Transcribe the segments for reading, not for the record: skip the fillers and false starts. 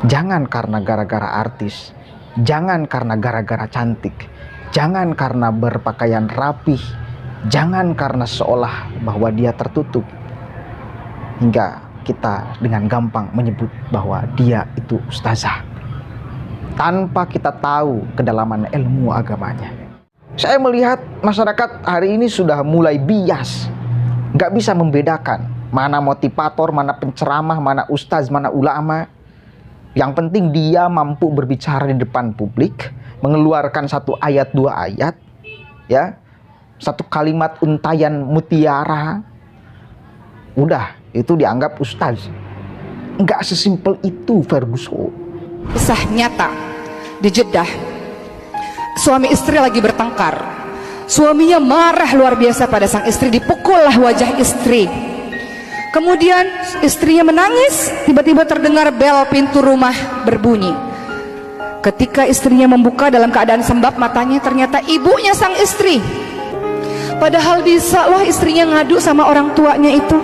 Jangan karena gara-gara artis, jangan karena gara-gara cantik, jangan karena berpakaian rapih, jangan karena seolah bahwa dia tertutup, hingga kita dengan gampang menyebut bahwa dia itu ustazah tanpa kita tahu kedalaman ilmu agamanya. Saya melihat masyarakat hari ini sudah mulai bias, nggak bisa membedakan mana motivator, mana penceramah, mana ustaz, mana ulama. Yang penting dia mampu berbicara di depan publik, mengeluarkan satu ayat, dua ayat, ya, satu kalimat untayan mutiara, udah itu dianggap ustaz. Nggak sesimpel itu, Ferguson. Kisah nyata di Jeddah, suami istri lagi bertengkar. Suaminya marah luar biasa pada sang istri, dipukullah wajah istri. Kemudian istrinya menangis, tiba-tiba terdengar bel pintu rumah berbunyi. Ketika istrinya membuka dalam keadaan sembab matanya, ternyata ibunya sang istri. Padahal bisa loh istrinya ngadu sama orang tuanya itu,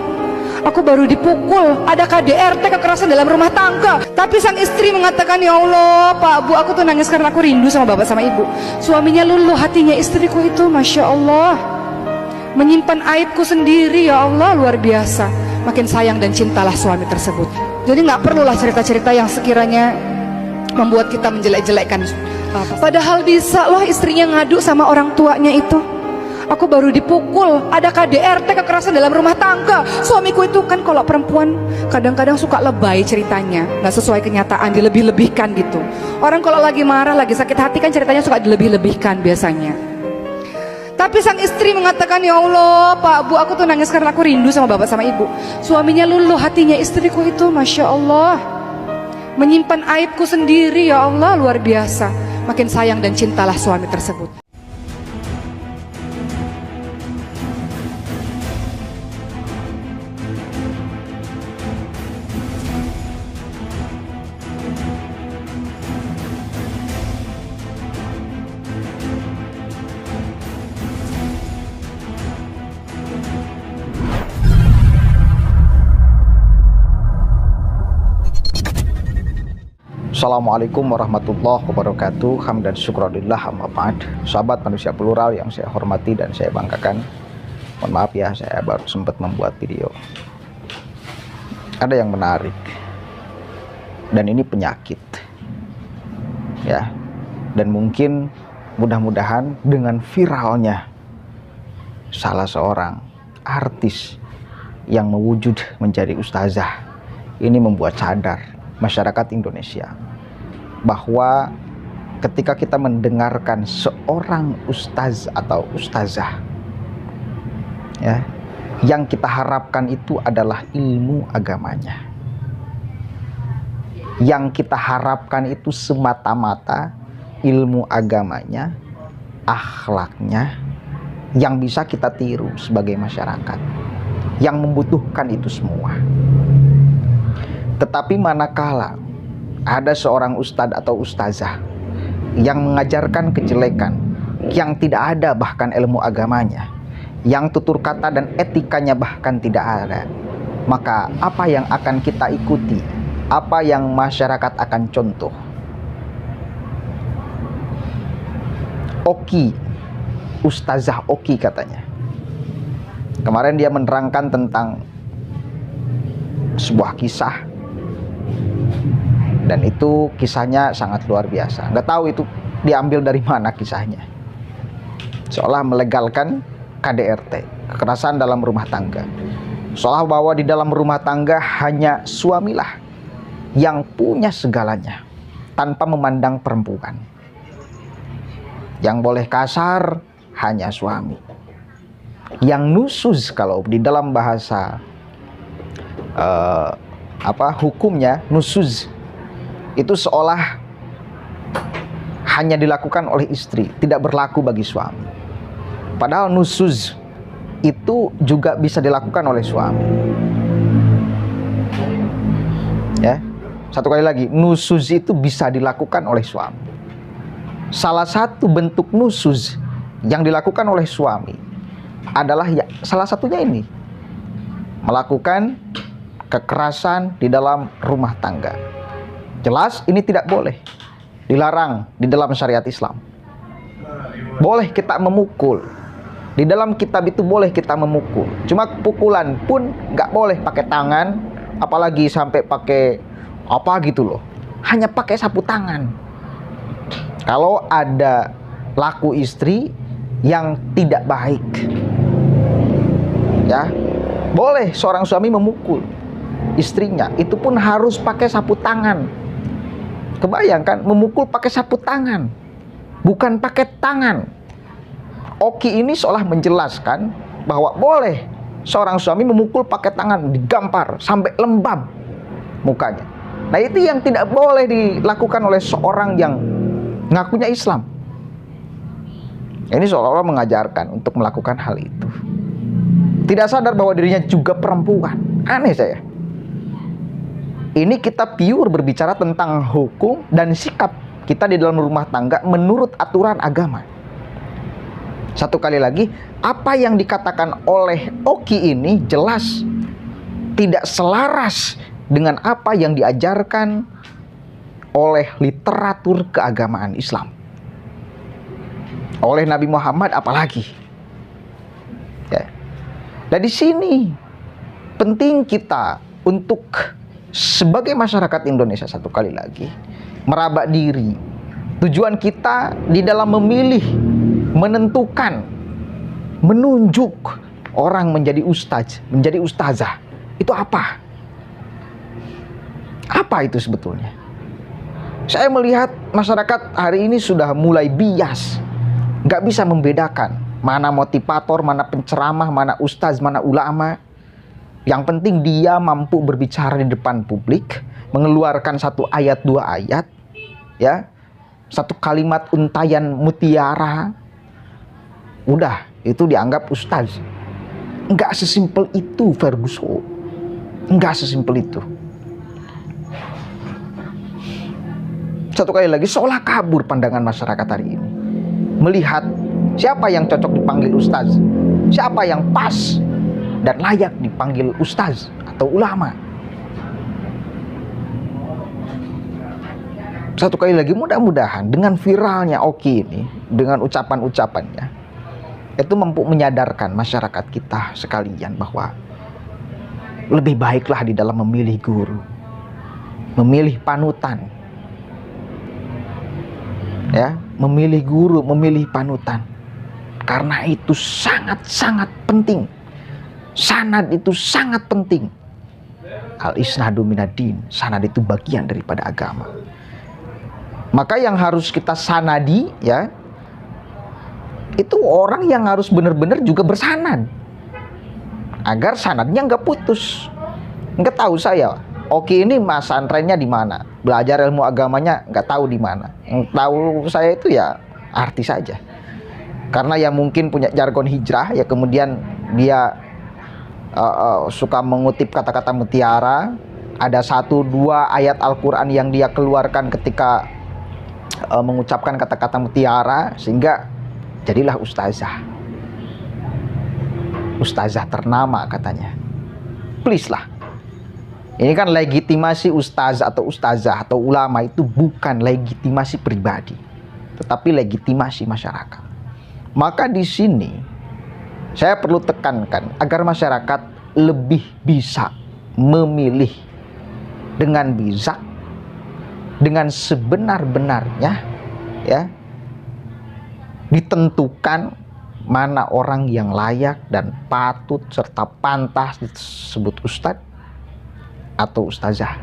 aku baru dipukul, ada KDRT, kekerasan dalam rumah tangga. Tapi sang istri mengatakan, ya Allah Pak Bu, aku tuh nangis karena aku rindu sama bapak sama ibu. Suaminya luluh hatinya, istriku itu Masya Allah menyimpan aibku sendiri, ya Allah, luar biasa. Makin sayang dan cintalah suami tersebut. Jadi nggak perlulah cerita-cerita yang sekiranya membuat kita menjelek-jelekkan. Padahal bisa loh istrinya ngadu sama orang tuanya itu, aku baru dipukul, ada KDRT, kekerasan dalam rumah tangga. Suamiku itu kan kalau perempuan kadang-kadang suka lebay ceritanya, nggak sesuai kenyataan, dilebih-lebihkan gitu. Orang kalau lagi marah, lagi sakit hati kan ceritanya suka dilebih-lebihkan biasanya. Tapi sang istri mengatakan, ya Allah Pak Bu, aku tuh nangis karena aku rindu sama bapak sama ibu. Suaminya luluh hatinya, istriku itu Masya Allah menyimpan aibku sendiri, ya Allah, luar biasa. Makin sayang dan cintalah suami tersebut. Assalamualaikum warahmatullahi wabarakatuh. Hamdan syukurillah, amma ba'd. Sahabat manusia plural yang saya hormati dan saya banggakan, mohon maaf ya, saya baru sempat membuat video. Ada yang menarik, dan ini penyakit ya, dan mungkin mudah-mudahan dengan viralnya salah seorang artis yang mewujud menjadi ustazah, ini membuat sadar masyarakat Indonesia bahwa ketika kita mendengarkan seorang ustaz atau ustazah, ya, yang kita harapkan itu adalah ilmu agamanya. Yang kita harapkan itu semata-mata ilmu agamanya, akhlaknya, yang bisa kita tiru sebagai masyarakat yang membutuhkan itu semua. Tetapi manakala ada seorang ustadz atau ustazah yang mengajarkan kejelekan, yang tidak ada bahkan ilmu agamanya, yang tutur kata dan etikanya bahkan tidak ada, maka apa yang akan kita ikuti? Apa yang masyarakat akan contoh? Oki, ustazah Oki katanya. Kemarin dia menerangkan tentang sebuah kisah, dan itu kisahnya sangat luar biasa. Nggak tahu itu diambil dari mana kisahnya. Seolah melegalkan KDRT, kekerasan dalam rumah tangga. Seolah bahwa di dalam rumah tangga hanya suamilah yang punya segalanya, tanpa memandang perempuan. Yang boleh kasar hanya suami. Yang nusuz, kalau di dalam bahasa hukumnya, nusuz itu seolah hanya dilakukan oleh istri, tidak berlaku bagi suami. Padahal nusuz itu juga bisa dilakukan oleh suami. Ya, satu kali lagi, nusuz itu bisa dilakukan oleh suami. Salah satu bentuk nusuz yang dilakukan oleh suami adalah ya, salah satunya ini, melakukan kekerasan di dalam rumah tangga. Jelas ini tidak boleh, dilarang di dalam syariat Islam. Boleh kita memukul, di dalam kitab itu boleh kita memukul. Cuma pukulan pun nggak boleh pakai tangan, apalagi sampai pakai apa gitu loh. Hanya pakai sapu tangan. Kalau ada laku istri yang tidak baik, ya boleh seorang suami memukul istrinya, itu pun harus pakai sapu tangan. Kebayangkan memukul pakai sapu tangan, bukan pakai tangan. Oki ini seolah menjelaskan bahwa boleh seorang suami memukul pakai tangan, digampar sampai lembab mukanya. Nah, itu yang tidak boleh dilakukan oleh seorang yang ngakunya Islam. Ini seolah-olah mengajarkan untuk melakukan hal itu. Tidak sadar bahwa dirinya juga perempuan. Aneh saya. Ini kita pure berbicara tentang hukum dan sikap kita di dalam rumah tangga menurut aturan agama. Satu kali lagi, apa yang dikatakan oleh Oki ini jelas tidak selaras dengan apa yang diajarkan oleh literatur keagamaan Islam. Oleh Nabi Muhammad apalagi. Ya. Dan di sini penting kita untuk sebagai masyarakat Indonesia satu kali lagi meraba diri. Tujuan kita di dalam memilih, menentukan, menunjuk orang menjadi ustaz, menjadi ustazah. Itu apa? Apa itu sebetulnya? Saya melihat masyarakat hari ini sudah mulai bias. Nggak bisa membedakan mana motivator, mana penceramah, mana ustaz, mana ulama. Yang penting dia mampu berbicara di depan publik, mengeluarkan satu ayat, dua ayat, ya, satu kalimat untayan mutiara, udah itu dianggap ustaz. Nggak sesimpel itu, Ferguson. Nggak sesimpel itu. Satu kali lagi, seolah kabur pandangan masyarakat hari ini. Melihat siapa yang cocok dipanggil ustaz, siapa yang pas dan layak dipanggil ustaz atau ulama. Satu kali lagi, mudah-mudahan dengan viralnya Oki ini, dengan ucapan-ucapannya, itu mampu menyadarkan masyarakat kita sekalian bahwa lebih baiklah di dalam memilih guru, memilih panutan, ya, memilih guru, memilih panutan. Karena itu sangat-sangat penting. Sanad itu sangat penting. Al-isnadu minad-din. Sanad itu bagian daripada agama. Maka yang harus kita sanadi, ya, itu orang yang harus benar-benar juga bersanad, agar sanadnya nggak putus. Nggak tahu saya, Oki ini mas antrennya di mana, belajar ilmu agamanya nggak tahu di mana. Yang tahu saya itu ya artis saja. Karena yang mungkin punya jargon hijrah, ya kemudian dia suka mengutip kata-kata mutiara. Ada 1-2 ayat Al-Quran yang dia keluarkan ketika mengucapkan kata-kata mutiara, sehingga jadilah ustazah. Ustazah ternama katanya. Please lah. Ini kan legitimasi ustaz atau ustazah atau ulama itu bukan legitimasi pribadi, tetapi legitimasi masyarakat. Maka di sini saya perlu tekankan agar masyarakat lebih bisa memilih dengan bijak, dengan sebenar-benarnya, ya, ditentukan mana orang yang layak dan patut serta pantas disebut ustadz atau ustazah,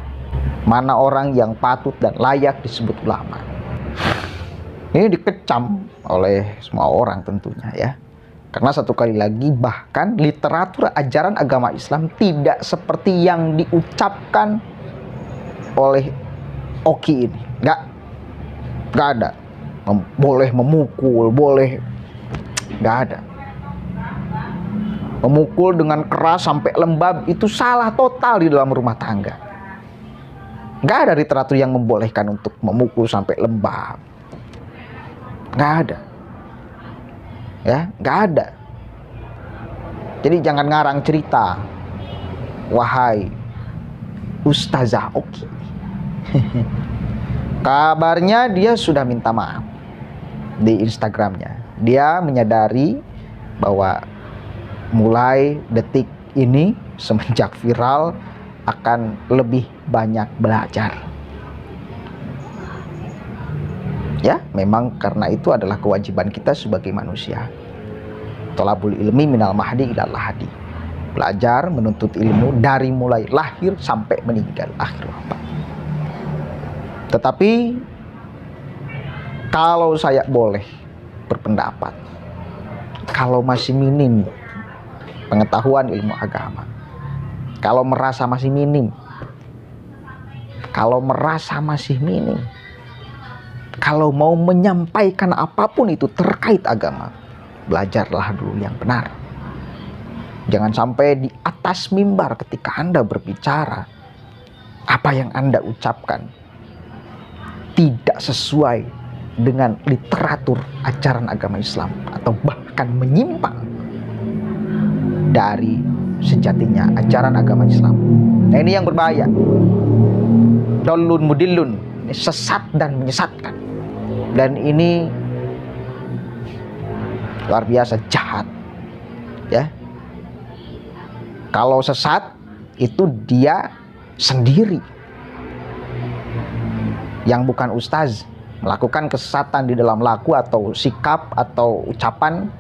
mana orang yang patut dan layak disebut ulama. Ini dikecam oleh semua orang tentunya, ya. Karena satu kali lagi, bahkan literatur ajaran agama Islam tidak seperti yang diucapkan oleh Oki ini. Nggak ada. Boleh memukul, boleh. Nggak ada. Memukul dengan keras sampai lembab itu salah total di dalam rumah tangga. Nggak ada literatur yang membolehkan untuk memukul sampai lembab. Nggak ada. Ya, nggak ada. Jadi jangan ngarang cerita, wahai Ustazah Oki. Kabarnya dia sudah minta maaf di Instagramnya. Dia menyadari bahwa mulai detik ini semenjak viral akan lebih banyak belajar. Ya, memang karena itu adalah kewajiban kita sebagai manusia. Thalabul ilmi minal mahdi ilal lahadi. Belajar menuntut ilmu dari mulai lahir sampai meninggal akhir wafat. Tetapi kalau saya boleh berpendapat, kalau masih minim pengetahuan ilmu agama, kalau merasa masih minim, kalau mau menyampaikan apapun itu terkait agama, belajarlah dulu yang benar. Jangan sampai di atas mimbar ketika Anda berbicara, apa yang Anda ucapkan tidak sesuai dengan literatur ajaran agama Islam atau bahkan menyimpang dari sejatinya ajaran agama Islam. Nah, ini yang berbahaya. Dallun mudillun, ini sesat dan menyesatkan. Dan ini luar biasa jahat. Ya. Kalau sesat itu dia sendiri yang bukan ustaz melakukan kesesatan di dalam laku atau sikap atau ucapan,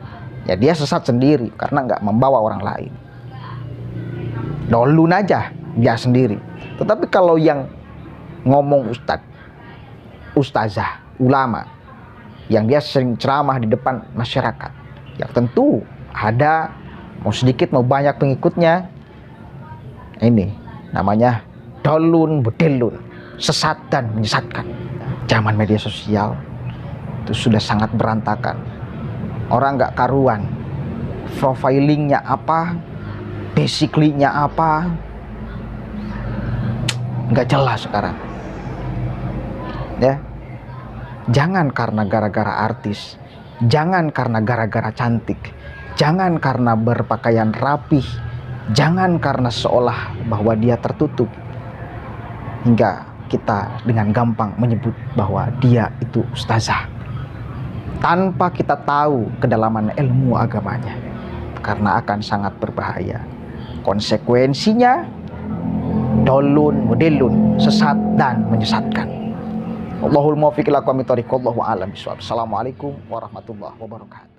ya dia sesat sendiri karena nggak membawa orang lain. Dolun aja dia sendiri. Tetapi kalau yang ngomong ustaz, ustazah, ulama yang dia sering ceramah di depan masyarakat, yang tentu ada mau sedikit mau banyak pengikutnya, ini namanya dolun mudillun, sesat dan menyesatkan. Zaman media sosial itu sudah sangat berantakan. Orang nggak karuan, profilingnya apa, basically-nya apa, nggak jelas sekarang. Ya, jangan karena gara-gara artis, jangan karena gara-gara cantik, jangan karena berpakaian rapih, jangan karena seolah bahwa dia tertutup, hingga kita dengan gampang menyebut bahwa dia itu ustazah tanpa kita tahu kedalaman ilmu agamanya, karena akan sangat berbahaya. Konsekuensinya dolun mudillun, sesat dan menyesatkan. Allahul muwaffiq ila aqwamit thoriq, wallahu a'lam bishawab. Assalamualaikum warahmatullahi wabarakatuh.